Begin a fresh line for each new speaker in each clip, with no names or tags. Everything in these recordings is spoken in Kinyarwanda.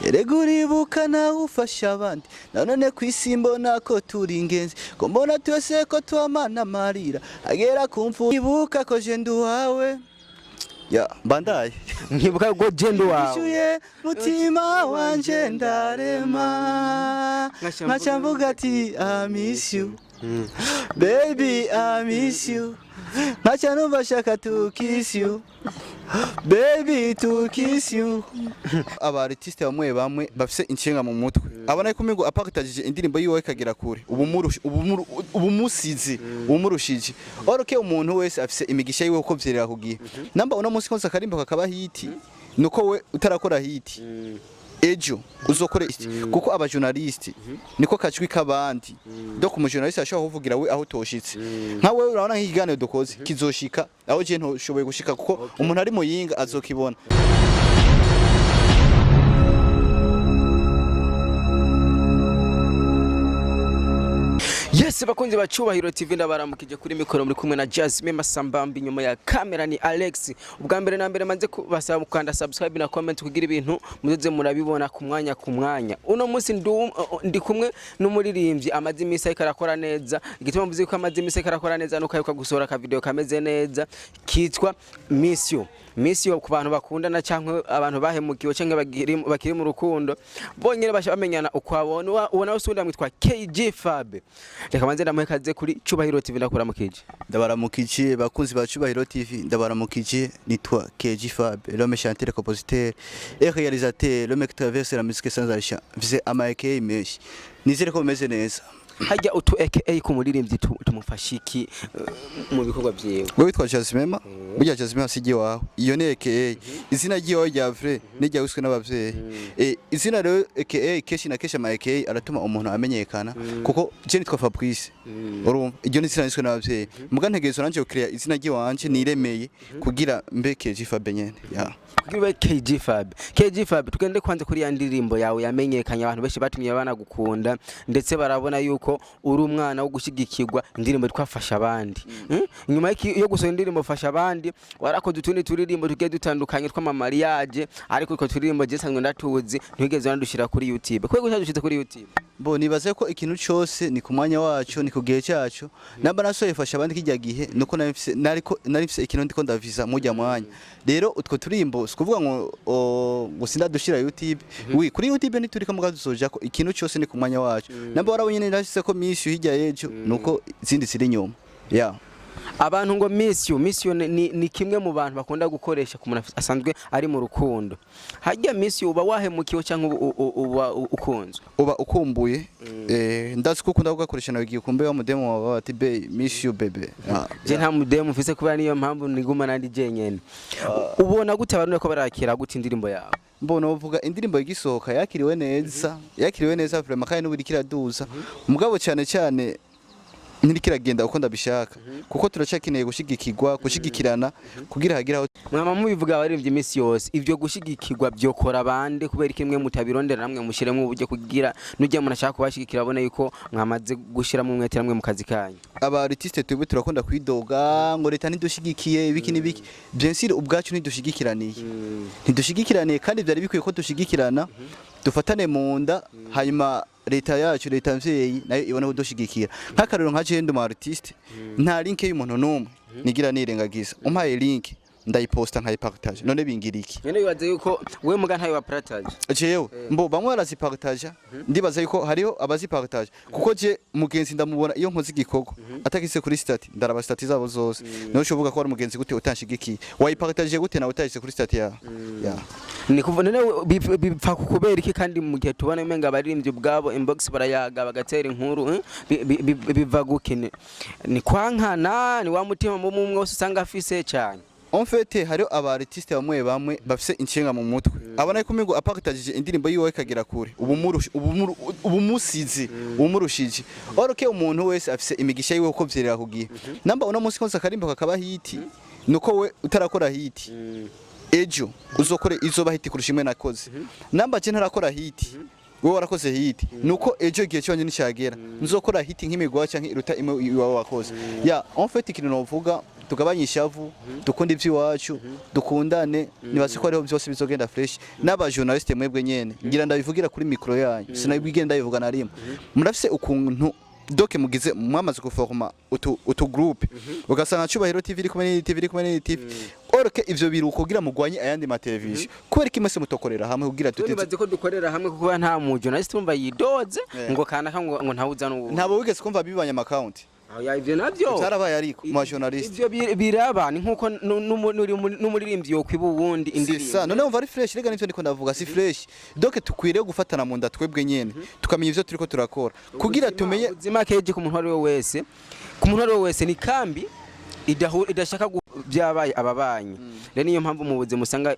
erega uribuka nawe ufasha abandi nanone kwisi mbona ko turi ingenzi ko mbona twese ko twamana amarira agera kumfu ibuka ko je nduwawe ya bandaye
nkibuka ko je nduwawe
ishuye mutima wanje ndarema nkacamvuga ati I miss you baby I miss you nkaca numva shaka to kiss you baby to kiss you. Aba artiste bamwe bafise inshenga mu mutwe abana ko migo apakatagije indirimbo yiwe kagira kure ubumusizi umurushije oroke umuntu wese afise imigisha yiwe uko vyerera kugiye namba uno munsi konsa karimbo kakaba hiti nuko we utarakora hiti ejo uzokore kuko aba journalist niko kacwi kabandi donc umu journalist ashobora kuvugira we aho toshitse nkawe urabona nk'ikiganiro dukoze kizoshika aho je ntoshoboye gushika kuko umuntu ari mu yinga azokibona.
Yes bakunzi ba Cyubahiro TV ndabaramukije kuri mikoro muri kumwe na Jasmine Masambambi nyuma ya kamera ni Alex. Ubwa mbere na mbere manze kubasaba mukanda subscribe na comment kugira ibintu muzoze murabibona ku mwanya. Uno munsi ndi kumwe n'umuririmbyi amazi imisa ikarakora neza. Igituma mvuze ko amazi imisa ikarakora neza nuko ayuka gusora ka video kameze neza kitwa Miss You ku bantu bakundana cyangwa abantu bahemukiwe cyangwa bakiri mu rukundo bonyene bashamenyana ukwabona ubona usunda mwitwa KG Fab. Reka manze ndamuhekaze kuri Cyubahiro TV ndakuramukije.
Ndabaramukije bakunzi ba Cyubahiro TV ndabaramukije nitwa KG Fab l'homme chanteur compositeur et réalisateur l'homme qui traverse la musique sans argent vise amaike meshi nizere ko meze neza.
Hajya utu AKA ku muririmbyi tumufashiki mu bikorwa byewe.
Wewe witwa Jasmine burya Jasmine asigi wawe iyo ne AKA izina giyo rya vrai n'ijya wiswe n'abavyeyi izina rero AKA keshi na kesha ma AKA aratuma umuntu amenyekana kuko je nitwa Fabrice urumva iryo ni izina wiswe n'abavyeyi muga ntegerezo nanje ukiriya izina giwanje niremeye kugira mbe KG Fab nyene ya
kugira KG Fab tugende kwanze kuri ya ndirimbo yawe yamenyekanye abantu benshi batumye abana gukunda ndetse barabona yuko uri umwana wo gushigikirwa indirimbo twafasha abandi nyuma yo gusohora indirimbo fasha abandi warakoze utundi turirimbo tugiye dutandukanye tw'amamariage ariko ko turirimbo je sanzwe ndatuzi ntigeze wandushira kuri YouTube kwego cyadushize kuri YouTube
bo nibaze ko ikintu cyose ni ku mwanya wacu ni ku gihe cyacu namba nasoye fasha abandi kijya gihe nuko narifise ikintu ndiko ndaviza mujya mwanya rero utwo turimbo sikuvuga ngo gusinda dushira YouTube kuri YouTube ni turika mugazo soja ko ikintu cyose ni ku mwanya wacu namba warabonye nashise ko Miss You hirya yejo nuko izindi ziri nyuma ya
abantu ngo Miss You ni kimwe mu bantu bakunda gukoresha ku muntu asanzwe ari mu rukundo hajya Miss You uba wahemukiwe cyangwa uba ukunzwe
uba ukumbuye ndazi ko ukunda gukoresha nawe gikumbe wa mudemo wa ati be Miss You bebe
je nta mudemo mfise kubera niyo mpamvu niguma nandi jenyene ubona gute abantu ko barakira gute indirimbo yawe
mbona uvuga indirimbo yigisohoka yakiriwe neza vraiment kandi n'ubiri kiraduza umugabo cyane ntirikiragenda uko ndabishaka kuko turacakeneye gushigikirana kugira hagira aho
mwama mubivuga abaririmbyi Miss yose ivyo gushigikirwa byokora bande kubera kimwe mutabirondera namwe mushiremo ubuje kugira nujya umuntu ashaka kubashigikira abone yuko mwamaze gushira mu mwete namwe mu kazi kanyu.
Aba artiste twebwe turakunda kwidoga ngo leta ntidushigikiye ibiki nibiki bien sûr ubwacu ntidushigikiraniye kandi byari bikwiye ko dushigikirana dufatane mu nda hanyuma leta mvyeyi nayo ibona kudushigikira nk'akarero nka je ndo artiste nta link y'umuntu numwe nigira nirengagiza umpaye link ndayiposta nkayipartage none bingiriki
none bibaze yuko we muga ntayo wa partage
jewe mbo bamwe barazipartage ndibaza yuko hariho abazipartage kuko je mugenzi ndamubona iyo nkoze igikoko atakise kuri stati ndaraba stati zabo zose no ushovuga ko ari mugenzi gute utanshigikiye wayipartage gute na utayise kuri stati ya
ni kuva none bipfa kukubera iki kandi mu gihe tubona imenga abaririmbyi ubwabo inbox barayaga bagatera inkuru biva gukene ni kwankana ni wa mutima mu mumwe wose usanga afise cyane.
En fait hariho aba artiste bamwe bafise inshenga mu mutwe abana ko migo apakatagije indirimbo yiwe kagira kure ubumusizi umurushije oroke umuntu wese afise imigisha yiwe uko vyerera kugiye namba uno munsi konsa karimbo kakaba hiti nuko we utarakora hiti ejo uzokore izoba hiti kurushimwe nakoze namba je ntarakora hiti wewe warakoze hiti nuko ejo gihe cyonje nicagera nzokora hiti nk'imigwa canke iruta imwe iwawe wakoze ya en fait ikintu novuga tugabanye ishavu dukunda iby'iwacu dukundane nibaze ko ariho byose bizogenda fresh n'aba journaliste mwebwe nyene ngira ndabivugira kuri micro yanyu sinabigenda ndabivuga na rimwe murafise ukuntu doke mugize mwamaze guforma utu groupe ugasanga Cyubahiro TV iri kumwe TV iri kumwe TV orke ivyo biruko kugira mugwanye ayandi ma television kubera kimwe mutokorera hamwe kugira
tubaze ko dukorera hamwe kuko nta mu journalist umva yidoze ngo kanaka ngo ntawuza
ntabo wigeze kumva bibanye ama account
ya ivyo navyo
byarabaye ariko mu journalist
ivyo biraba ni nkuko n'umuririmbyi yo kwiba ubundi indirimbo
sisa none umva ari fresh rega nivyo ndiko ndavuga si fresh donc tukwiriye gufatana mu nda twebwe nyene tukamenya ivyo turiko turakora kugira tumenye
ubuzima keje ku muntu ari we wese ni kambi idashaka byabaye ababanyi rero niyo mpamvu mu buzima usanga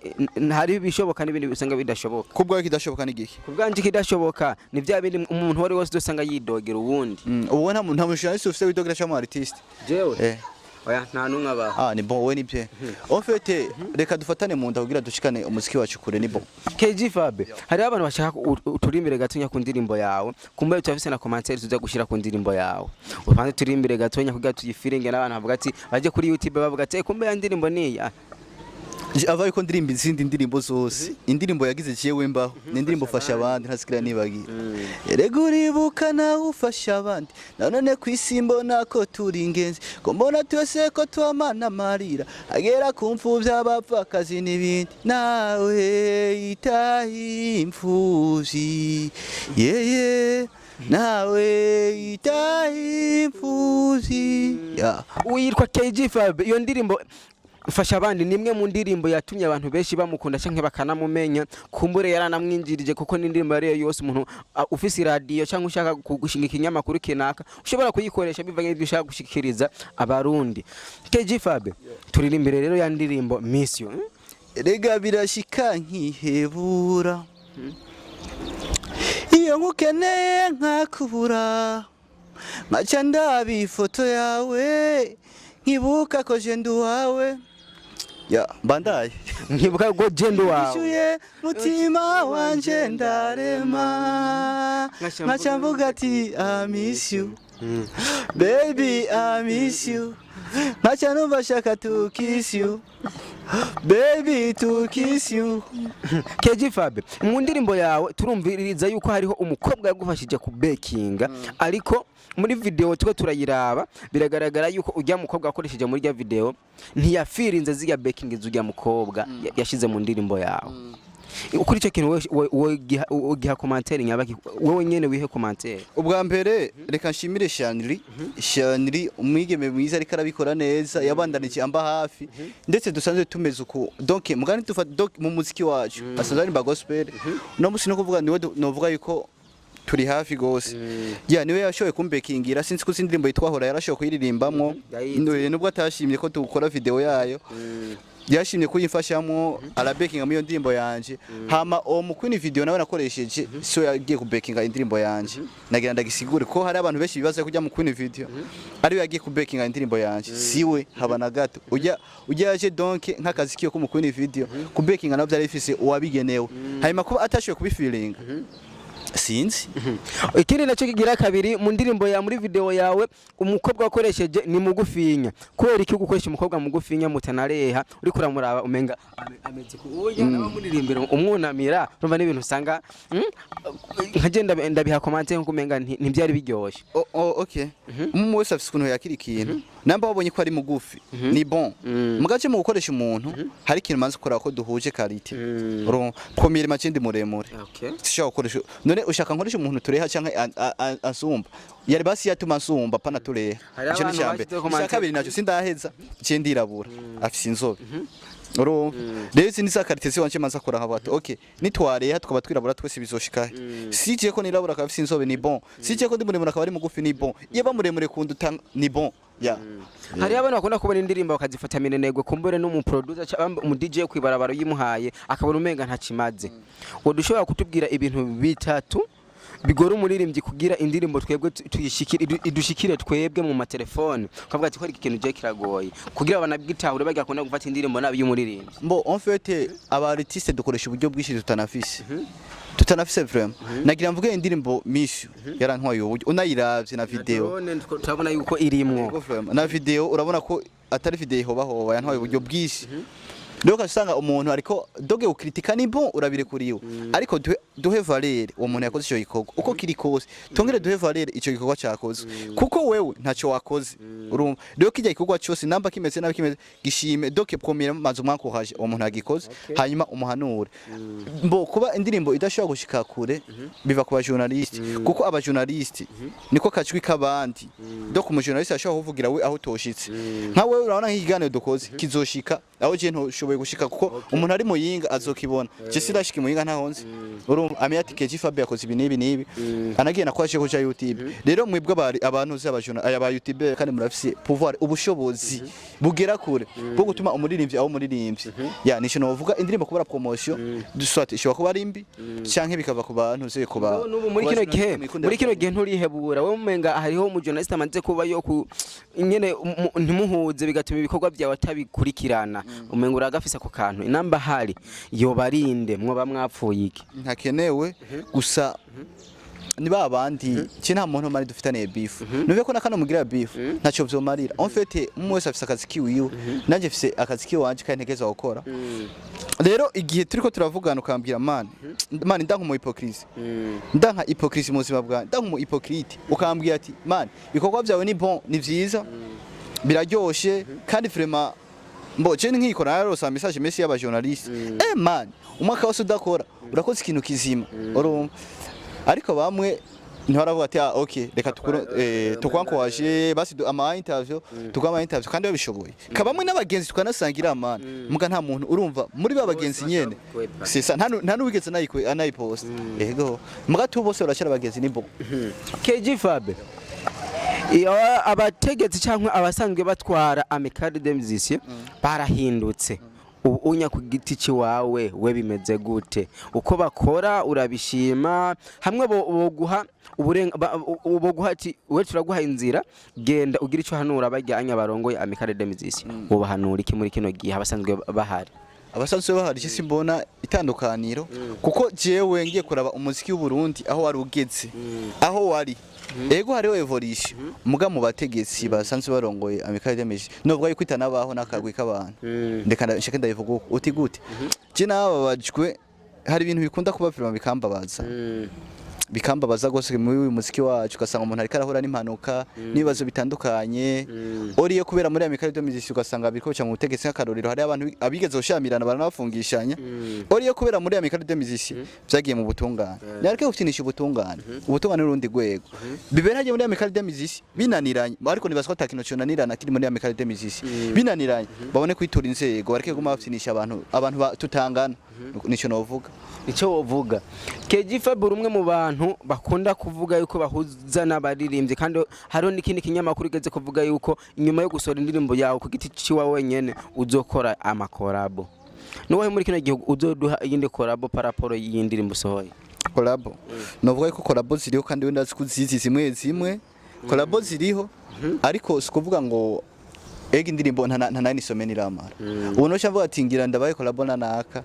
hari bishoboka n'ibindi usanga bidashoboka
kubwa kidashoboka n'igiki
kubwanje kidashoboka ni bya bindi umuntu wari wose dusanga yidogera ubundi
uwo nta journaliste ufite widogera cyangwa artiste
jewe oya nta numwe aba
ni bon we ni bien en fait reka dufatane mu nda kugira dushikane umuziki wacu kure ni bon
KG Fabe hari abantu bashaka uturimbire gatonya ku ndirimbo yawe kumbe tutafise na commentaire tuza gushira ku ndirimbo yawe upanze turimbire gatonya kugira tuyifiringe n'abantu bavuga ati baje kuri YouTube bavuga ati kumbe ya ndirimbo ni
avaye ko ndirimbo izindi ndirimbo zose indirimbo yagize ciyewe mbaho ni indirimbo fasha abandi ntasikira nibagira erega uribuka nawe ufasha abandi nanone kwisimbo nako turi ingenzi ko mbona twese ko twamana marira agera kumfu by'abapfakazi n'ibindi nawe itahi imfuzi yeye nawe itahi imfuzi
uyitwa KG Fabe iyo ndirimbo fasha abandi nimwe mu ndirimbo yatumye abantu benshi bamukunda canke bakanamumenya kumbure yaranamwinjirije kuko n'indirimbo yari yose umuntu ufise radio canke ushaka gushinga ikinyamakuru kinaka ushobora kuyikoresha bivanye n'ibyo ushaka gushikiriza abarundi KG Fabe turirimbire rero ya ndirimbo Mission
rega birashika nkihebura iyo ngukeneye nkakubura nkaca ndaba ifoto yawe nkibuka ko jendo wawe bandaye
nkibuka ko jendo wawe
ishuye mutima wanje ndarema nkaca mvuga ati I miss you baby I miss you nkaca numva shaka to kiss you baby to kiss you
KG Fabe mu ndirimbo yawe turumviriza yuko hariho umukobwa yagufashije ku bakinga ariko muri video twe turayiraba biragaragara yuko ujya mukobwa akoresheje muri ya video ntiyafirinze ziya baking zujya mukobwa yashize mu ndirimbo yawe ukuri cyo kintu we giha commentaire nyabaki wewe nyene wihe commentaire
ubwa mbere reka nshimire Shanri umwigeme mwiza ariko arabikora neza yabandaniye amba hafi ndetse dusanzwe tumeze uko donc mugani tufa mu muziki wacu asanzwe ari gospel no musi no kuvuga niwe novuga yuko turi hafi gose niwe yashoboye kumbekingira sinzi ko indirimbo yitwahora yarashoboye kuyiririmbamwo nubwo atashimye ko tukora video yayo yashimye kuyimfashamo arabekinga muri ndirimbo yanje hama mukwini video nawe nakoresheje so yagiye kubekinga indirimbo yanje nagira ndagisigure ko hari abantu benshi bibaza kujya mukwini video ari yagiye kubekinga indirimbo yanje siwe haba na gato ujya yaje donc nk'akazi kiyo ko mukwini video kubekinga navyo ari bifise uwabigenewe hanyuma ko atashoboye kubifilinga sinzi
ikindi nacyo kigira kabiri mu ndirimbo ya muri video yawe umukobwa wakoresheje ni mugufinya kubera iki gukoresha umukobwa mugufinya mutanareha uri kuramuraba umenga ameze ku uwo yaba muririmbira umwunamira urumva n'ibintu usanga nkagenda ndabiha commentaire nko umenga ntibyari biryoshye
okay mu wese afise kuntu yakiri ikintu namba wabonye ko ari mugufi ni bon mugace mu gukoresha umuntu hari ikintu manzi ukora ko duhuje karite premier macindi muremure sishaka gukoresha none ushaka nkoresha umuntu tureha canke asumba yari basi yatuma asumba pana tureha ico ni cyambe ishaka kabiri naco sindaheza cendirabura afise inzobe rero ni za karite se wanje manza kora nk'abato okay nitwareha tukaba twirabura twese bizoshikahe sije ko nirabura akaba afise inzobe ni bon sije ko ndi muremure akaba ari mugufi ni bon yeba muremure kunduta ni bon
hari abantu bakunda kubona indirimbo bakazifata minenegwe kumbere no mu producer cyangwa mu DJ kwibarabara yimuhaye akabona umenga ntakimaze wodushobora kutubwira ibintu bitatu bigora umuririmbyi kugira indirimbo twebwe idushikire twebwe mu matelefone ukavuga ati ko ari ikintu je kiragoye kugira abanabwitahure bagakunda gufata indirimbo nabi y'umuririmbyi
en fait aba artiste dukoresha uburyo bwishi tutanafise vraiment nagira mvuge indirimbo Mission yarantwaye uburyo unayiravye na video
turabona yuko irimwo
na video urabona ko atari video ihobahoba yantwaye uburyo bwinshi rero kasanga umuntu ariko doge ukritika ni bon urabire kuriwe ariko duhe valeur uwo muntu yakoze ico gikorwa uko kiri kose tongere duhe valeur ico gikorwa cyakoze kuko wewe ntacyo wakoze urumva rero kijya gikorwa cyose namba kimeze nabi kimeze gishime doke premier mazu mwankohaje uwo muntu agikoze hanyuma umuhanure mbo kuba indirimbo idashobora gushika kure biva ku bajournaliste kuko abajournaliste niko kacwi kabandi doke umujournaliste ashobora kuvugira we aho toshitse nka wewe urabona nk'ikiganiro dukoze kizoshika aho je ntushoboye gushika kuko umuntu ari muyinga azokibona je sirashika muyinga ntahonze urumva amya ati Keji Fabio yakoze ibi nibi anagiye nakwaje kuja YouTube rero mwebwe bari abantu z'abajona aba YouTube kandi murafise pouvoir ubushobozi bugera kure bwo gutuma umuririmbyi aho umuririmbyi ya nisho novuga indirimbo kubara promotion duswate ishobora kuba ari mbi canke bikava ku bantu ze kuba
n'ubu muri kino gihe nturihebura we umenga hariho mu journalist amanze kuba yo nyene ntimuhuze bigatuma ibikorwa byawe atabikurikirana umenga uragafisa ku kantu inamba hari yo barinde mwoba mwapfuye iki
ntakenewe gusa ni babandi cye nta muntu mari dufitane beef nuve ko nakano mugira beef ntacyo byomarira en fait umwese afise akazi kiwiwe nanje afise akazi kiwanje kandi ntegeza gukora rero igihe turiko turavugana ukambwira man ndanka mu hypocrite ndanka hypocrite mu buzima bwa ndanka mu hypocrite ukambwira ati man ibikorwa byawe ni bon ni vyiza biraryoshe kandi vraiment mbo je nkikora rero sa message message y'abajournaliste man umwaka wose udakora urakoze ikintu kizima urumva ariko bamwe ntibaravuga ati okay reka tukwankowaje basi ama interview kandi babishoboye kabamwe n'abagenzi tukanasangira amana muga nta muntu urumva muri babagenzi nyene sisa nta n'ubigeze anayipost yego muga tu bose barashara abagenzi nimbo
Keji Fabio abategetsi cyangwa abasanzwe batwara Amicale des Musiciens barahindutse unya ku giti ciwawe we bimeze gute uko bakora urabishima hamwe boguha boguha ati we turaguha inzira genda ugira ico hanura bajyanya barongoye Amicale des Musiciens ubahanura iki muri kino gihe abasanzwe bahari cyo simbona itandukaniro kuko jewe ngiye kuraba umuziki w'u Burundi aho wari ugeze aho wari ego hariho evolution muga mu bategetsi basanzwe barongoye Amicale des Musiciens nubwo yikwita nabaho nakagwi k'abantu ndeka nshike ndayivuga uti gute je nababajwe hari ibintu bikunda kuba firma bikambabaza gose mu muziki wacu ugasanga umuntu ari karahura n'impanuka nibazo bitandukanye oriye kubera muri Amicale des Musiciens ugasanga biriko cyangwa ubutegetsi nk'akarorero hari abantu abigeze gushamirana baranafungishanya oriye kubera muri Amicale des Musiciens byagiye mu butungane nareke gutinisha ubutungane n'urundi rwego bibera hagiye muri Amicale des Musiciens binaniranye ariko nibaswa takino cyonanirana kiri muri Amicale des Musiciens binaniranye babone kwitura inzego bareke guma bafitinisha abantu tutangana nico novuga icyo wovuga Keji Fabio umwe mu bantu bakunda kuvuga yuko bahuza n'abaririmbyi kandi hariho n'ikindi kinyamakuru igeze kuvuga yuko inyuma yo gusora indirimbo yawe ku giti ciwa wenyene uzokora amakorabo n'uwahe muri kino gihugu uzoduha iyindi korabo paraporo y'indirimbo sohoye
korabo novuga yuko korabo ziriho kandi wenda zikuzizi zimwe korabo ziriho ariko sikuvuga ngo ega indirimbo nta nani some niramara ubu no cyamvuga ati ngira ndabaye korabo nanaka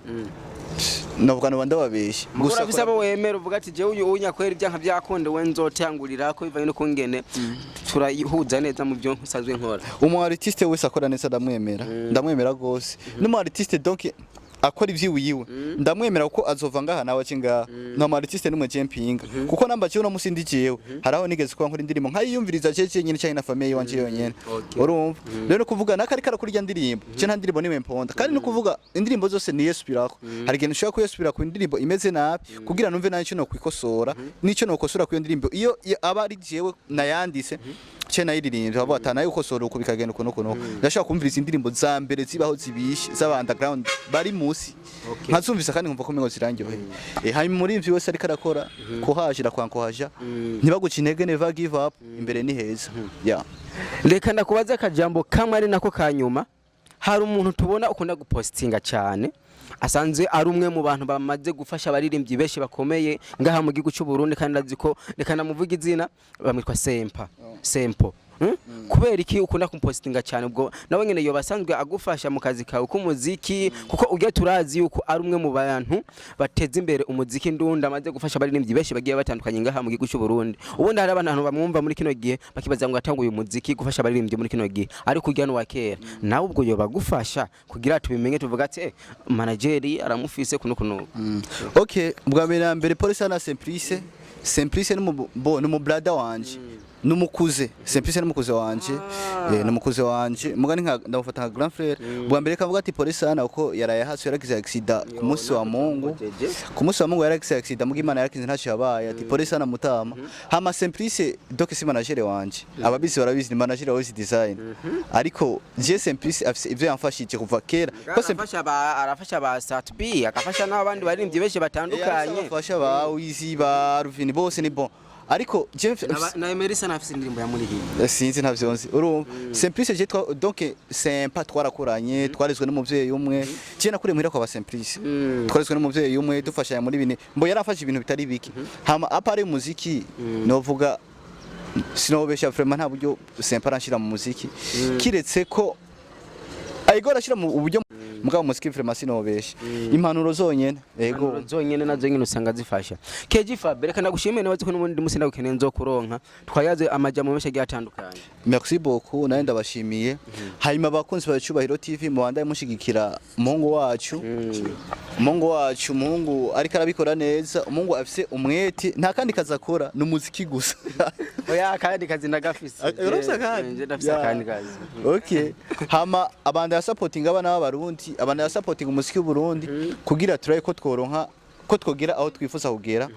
novuga no ndababeshye
gusa bisaba wemera uvuga ati je uyu unyakwera ibyanka byakonde we nzotangurira ko bivanye no kungene turayihuza neza mu byo nsazwe nkora
umu artiste wese akora neza ndamwemera gose n'umu artiste donc akora ivyiwiwe ndamwemera uko azova ngaha nawe cinga no mu artiste n'umwe jempinga kuko namba cyo no musindi jewe haraho nigeze kwa nkora indirimbo nkayiyumviriza cece nyine cyane na famille wanje yonyene urumva rero kuvuga nakari karakurya ndirimbo cyo nta ndirimbo niwe mponda kandi no kuvuga indirimbo zose ni yesubirako hari igihe ushaka kuyesubira ku indirimbo imeze nabi kugira numve nayo no kwikosora nico no kosora ku ndirimbo iyo aba ari jewe nayandise cyo nayiririmbye abo atana yuko soro uko bikagenda uko ndashaka kumviriza indirimbo za mbere zibaho zibishe z'aba underground bari musi nkazumvisa kandi nkumva ko mengo zirangyohe hanyuma muri ivyo wese ariko arakora kuhajira kwankohaja ntibaguca intege never give up imbere ni heza
reka ndakubaza akajambo kamwe ari nako kanyuma hari umuntu tubona ukunda gupostinga cyane asanzwe ari umwe mu bantu bamaze gufasha abaririmbyi benshi bakomeye ngaha mu gihugu cy'u Burundi kandi aziko reka namuvuga izina bamwitwa Sempo kubera iki ukunda kumpostinga cyane ubwo nawe nyene yo basanzwe agufasha mu kazi kawe k'umuziki kuko ujya turazi yuko ari umwe mu bantu bateza imbere umuziki ndunda amaze gufasha abaririmbyi benshi bagiye batandukanye ngaha mu gihugu cy'u Burundi ubundi hari abantu bamwumva muri kino gihe bakibaza ngo atanguye umuziki gufasha abaririmbyi muri kino gihe ariko ujya no wakera nawe ubwo yo bagufasha kugira tubimenye tuvuga ati manageri aramufise kuno
okay bwa mbere Police na Simplice ni brother wanje numukuze Simplice numukuze wanje numukuze wanje mugani ndamufata nka grand frère bwa mbere kavuga ati Police sana uko yarayahatse yaragize accident ku munsi wa Mungu yaragize accident mugi Imana yarakize ntacho yabaye ati Police sana mutama hama Simplice donc si manager wanje ababizi barabizi ni manager wa design ariko je Simplice afise ivyo yamfashije kuva kera
ko Simplice arafasha ba Satbi akafasha n'abandi baririmbyi benshi batandukanye
afasha ba Wizi ba Ruvini bose ni bon ariko
na Emerisa nafise indirimbo ya muri hino
sinzi ntavyonzi urumva Simplice je donc sympa twarakoranye twarizwe n'umuvyeyi umwe je nakure muhira kwa ba Simplice twarizwe n'umuvyeyi umwe dufashanya muri bine mbo yarafashe ibintu bitari biki hama apare muziki novuga sinobesha vraiment nta buryo sympa arashira mu muziki kiretse ko ayigora ashira mu buryo mugabo muziki vraiment sinobesha impanuro zonyene yego
zonyene nazo nyine usanga zifasha KG Fab reka ndagushimire nawe ko n'ubundi musinda gukeneye nzo kuronka twayaze amajambo menshi agiye atandukanye
merci beaucoup naye ndabashimiye hanyuma abakunzi ba Cyubahiro TV mu bandaye mushigikira umuhungu wacu umuhungu ariko arabikora neza umuhungu afise umwete nta kandi kazakora n'umuziki gusa
oya kandi kazi ndagafise
urumva kandi
ndafise kandi kazi
okay hama abanda ya supporting abana b'abarundi abanda ya supporting umuziki w'u Burundi kugira turaye ko tworonka ko twogera aho twifuza kugera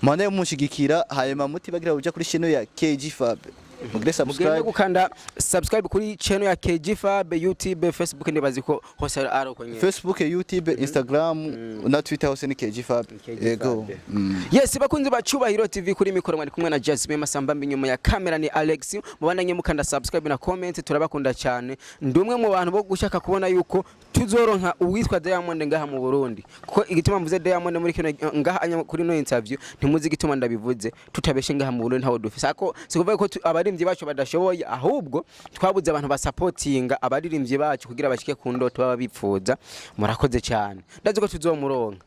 manda yo mushigikira hanyuma muti bagira uja kuri channel ya KG Fab mugire subscribe
gukanda subscribe kuri channel ya KG Fab YouTube Facebook ndibazi ko hose ari ko nyine
Facebook YouTube Instagram na Twitter hose ni KG Fab yego
yes bakunzi ba Cyubahiro TV kuri mikoro mwari kumwe na Jasmine Masambambi nyuma ya kamera ni Alex mubandanye mukanda subscribe na comment turabakunda cyane ndumwe mu bantu bo gushaka kubona yuko tuzoronka uwitwa Diamond ngaha mu Burundi kuko igituma mvuze Diamond muri kino ngaha kuri no interview ntimuzi igituma ndabivuze tutabeshe ngaha mu Burundi ntawo dufise ako sikuvuga ko abaririmbyi bacu badashoboye ahubwo twabuze abantu basupportinga abaririmbyi bacu kugira bashike ku ndoto baba bipfuza murakoze cyane ndazi ko tuzomuronka